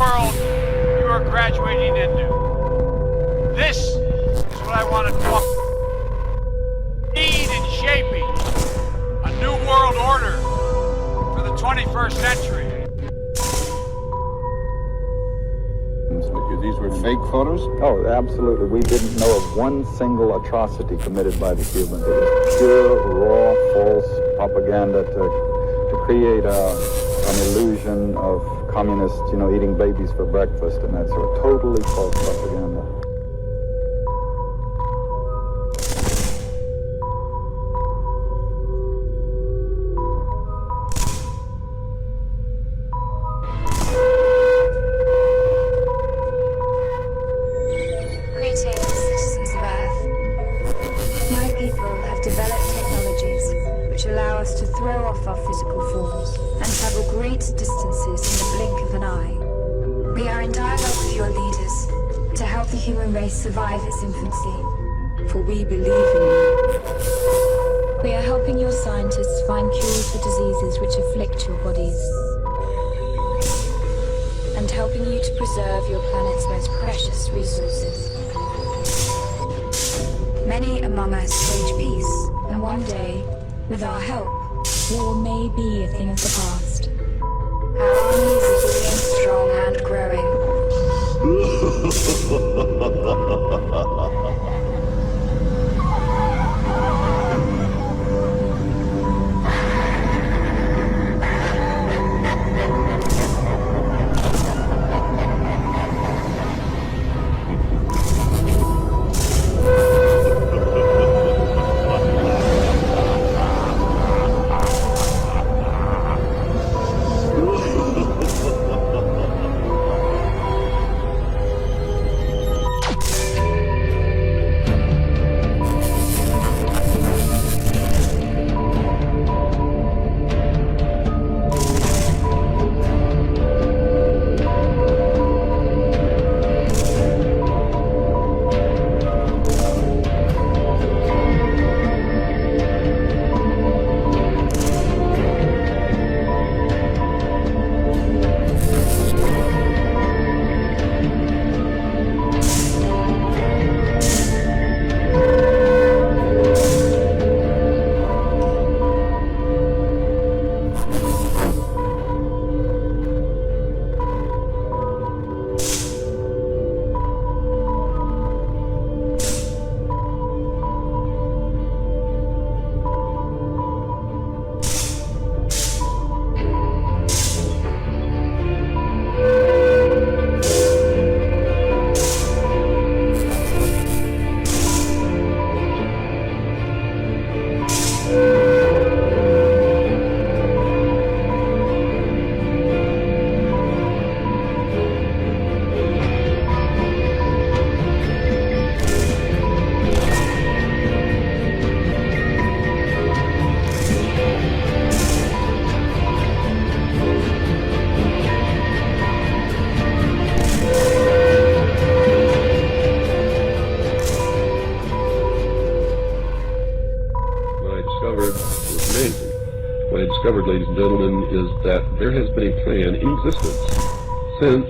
world you are graduating into. This is what I want to talk about. Lead in shaping a new world order for the 21st century. These were fake photos? Oh, absolutely. We didn't know of one single atrocity committed by the Cubans. It was pure, raw, false propaganda to create an illusion of communists, eating babies for breakfast and that sort of totally false propaganda. Survive its infancy, for we believe in you. We are helping your scientists find cures for diseases which afflict your bodies, and helping you to preserve your planet's most precious resources. Many among us wage peace, and one day, with our help, war may be a thing of the past. Our armies are getting strong and growing. Ladies and gentlemen, is that there has been a plan in existence since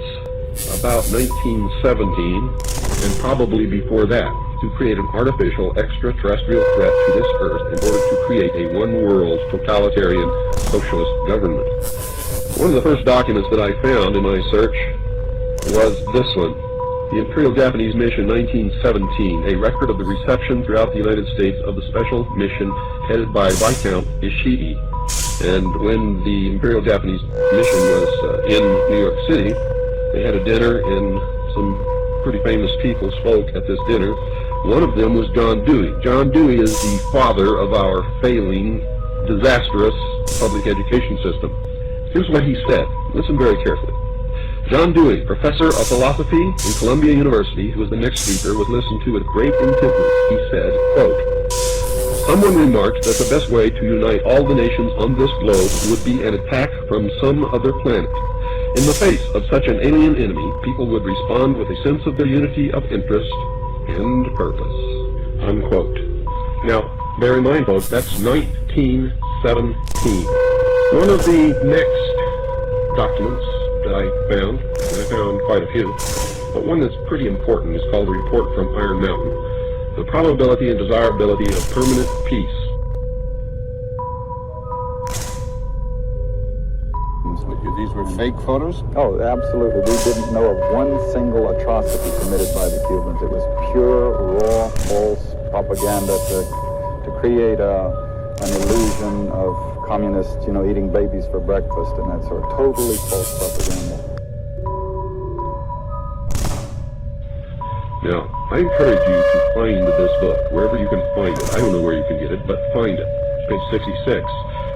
about 1917, and probably before that, to create an artificial extraterrestrial threat to this Earth in order to create a one-world totalitarian socialist government. One of the first documents that I found in my search was this one, the Imperial Japanese Mission 1917, a record of the reception throughout the United States of the special mission headed by Viscount Ishii. And when the Imperial Japanese Mission was in New York City, they had a dinner and some pretty famous people spoke at this dinner. One of them was John Dewey. John Dewey is the father of our failing, disastrous public education system. Here's what he said. Listen very carefully. John Dewey, professor of philosophy in Columbia University, who was the next speaker, was listened to with great intentness. He said, quote, "Someone remarked that the best way to unite all the nations on this globe would be an attack from some other planet. In the face of such an alien enemy, people would respond with a sense of their unity of interest and purpose." Unquote. Now, bear in mind, folks, that's 1917. One of the next documents that I found and I found quite a few, but one that's pretty important is called the Report from Iron Mountain, the probability and desirability of permanent peace. These were fake photos? Oh, absolutely. We didn't know of one single atrocity committed by the Cubans. It was pure, raw, false propaganda to create an illusion of communists, eating babies for breakfast and that sort of totally false propaganda. Now, I encourage you to find this book, wherever you can find it. I don't know where you can get it, but find it. Page 66.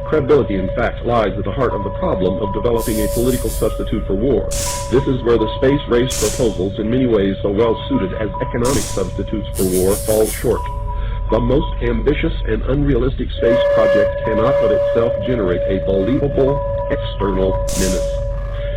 Credibility, in fact, lies at the heart of the problem of developing a political substitute for war. This is where the space race proposals, in many ways so well suited as economic substitutes for war, fall short. The most ambitious and unrealistic space project cannot of itself generate a believable external menace.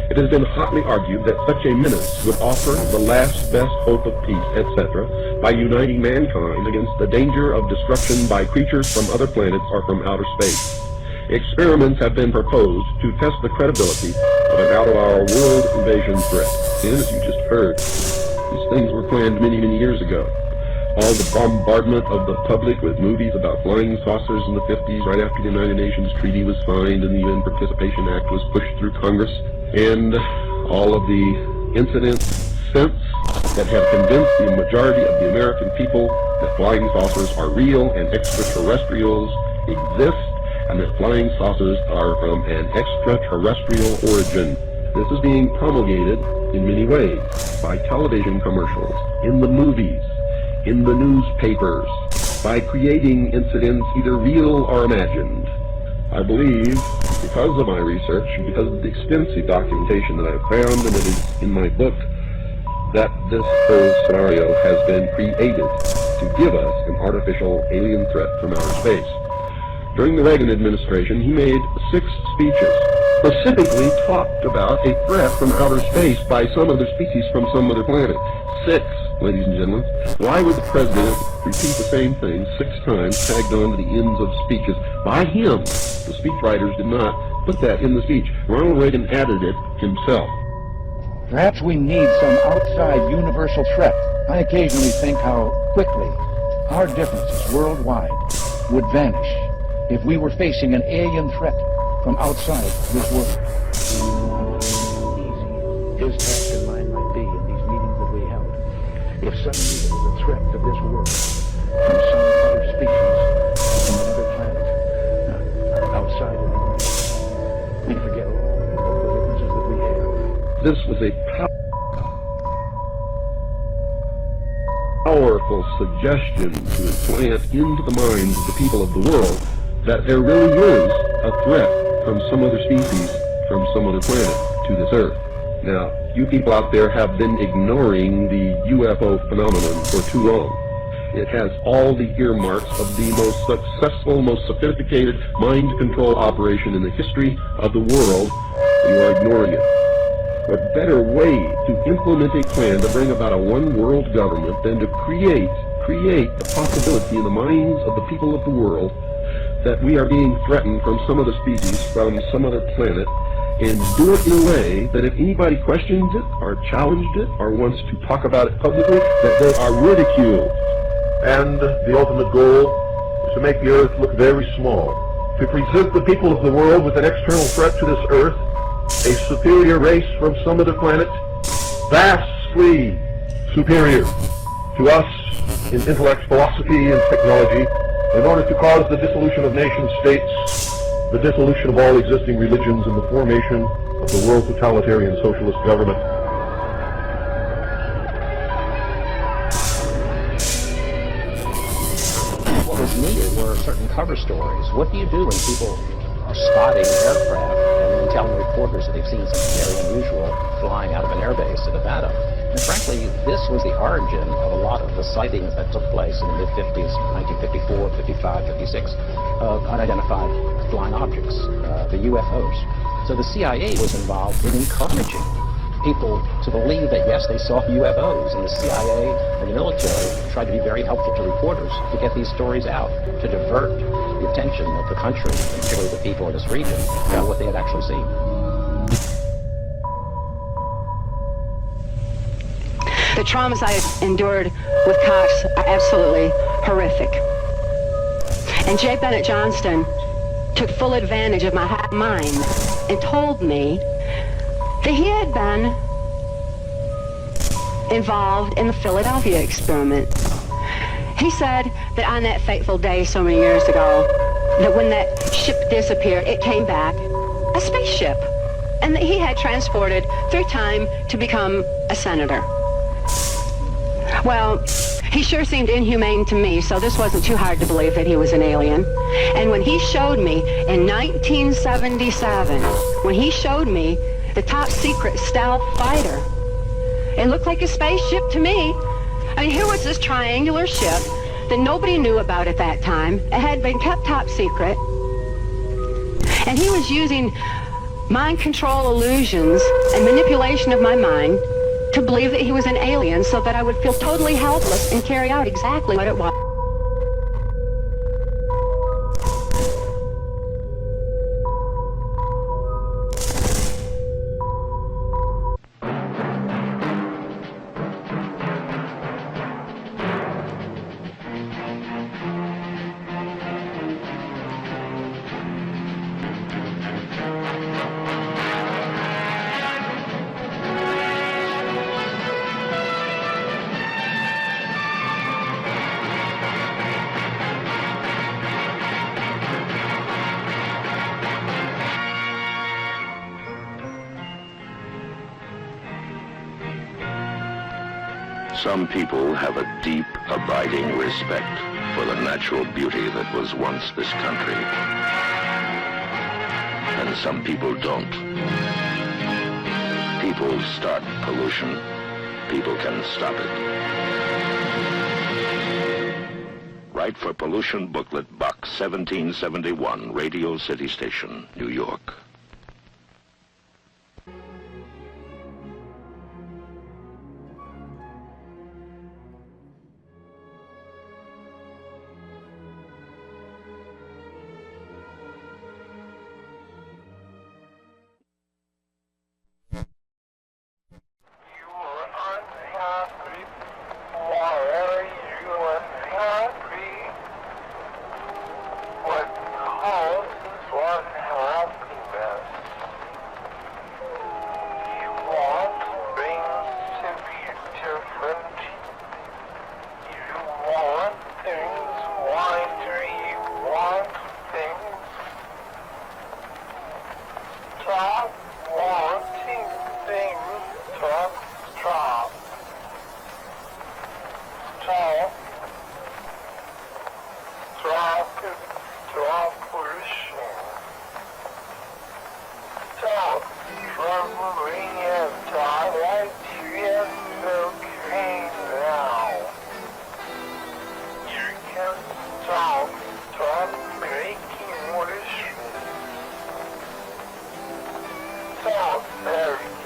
It has been hotly argued that such a menace would offer the last best hope of peace, etc., by uniting mankind against the danger of destruction by creatures from other planets or from outer space. Experiments have been proposed to test the credibility of an out-of-our-world invasion threat. And as you just heard, these things were planned many, many years ago. All the bombardment of the public with movies about flying saucers in the 50s, right after the United Nations Treaty was signed and the UN Participation Act was pushed through Congress, and all of the incidents since that have convinced the majority of the American people that flying saucers are real and extraterrestrials exist, and that flying saucers are from an extraterrestrial origin. This is being promulgated in many ways, by television commercials, in the movies, in the newspapers, by creating incidents either real or imagined. I believe, because of my research, and because of the extensive documentation that I've found and that is in my book, that this whole scenario has been created to give us an artificial alien threat from outer space. During the Reagan administration, he made 6 speeches, specifically talked about a threat from outer space by some other species from some other planet. 6, ladies and gentlemen. Why would the president repeat the same thing 6 times, tagged on to the ends of speeches by him? The speechwriters did not put that in the speech. Ronald Reagan added it himself. Perhaps we need some outside universal threat. I occasionally think how quickly our differences worldwide would vanish if we were facing an alien threat from outside this world. His task and mine might be in these meetings that we held. If suddenly there was a threat to this world from some other species, from another planet, outside of it, we forget all the differences that we have. This was a powerful suggestion to implant into the minds of the people of the world that there really is a threat from some other species, from some other planet, to this Earth. Now, you people out there have been ignoring the UFO phenomenon for too long. It has all the earmarks of the most successful, most sophisticated mind control operation in the history of the world, and you are ignoring it. What better way to implement a plan to bring about a one-world government than to create the possibility in the minds of the people of the world that we are being threatened from some other species, from some other planet, and do it in a way that if anybody questions it, or challenged it, or wants to talk about it publicly, that they are ridiculed. And the ultimate goal is to make the Earth look very small, to present the people of the world with an external threat to this Earth, a superior race from some other planet, vastly superior to us in intellect, philosophy, and technology, in order to cause the dissolution of nation-states, the dissolution of all existing religions, and the formation of the world totalitarian socialist government. What was needed were certain cover stories. What do you do when people are spotting aircraft and then telling reporters that they've seen something very unusual flying out of an airbase in Nevada? And frankly, this was the origin of a lot of the sightings that took place in the mid-50s, 1954, 55, 56, of unidentified flying objects, the UFOs. So the CIA was involved in encouraging people to believe that, yes, they saw UFOs, and the CIA and the military tried to be very helpful to reporters to get these stories out, to divert the attention of the country, and particularly the people in this region, about what they had actually seen. The traumas I endured with Cox are absolutely horrific. And J. Bennett Johnston took full advantage of my mind and told me that he had been involved in the Philadelphia experiment. He said that on that fateful day so many years ago, that when that ship disappeared, it came back a spaceship, and that he had transported through time to become a senator. Well, he sure seemed inhumane to me, so this wasn't too hard to believe that he was an alien. And when he showed me in 1977, when he showed me the top secret stealth fighter, it looked like a spaceship to me. I mean, here was this triangular ship that nobody knew about at that time. It had been kept top secret. And he was using mind control illusions and manipulation of my mind to believe that he was an alien so that I would feel totally helpless and carry out exactly what it was. Some people have a deep, abiding respect for the natural beauty that was once this country. And some people don't. People start pollution. People can stop it. Write for Pollution Booklet, Box 1771, Radio City Station, New York. Very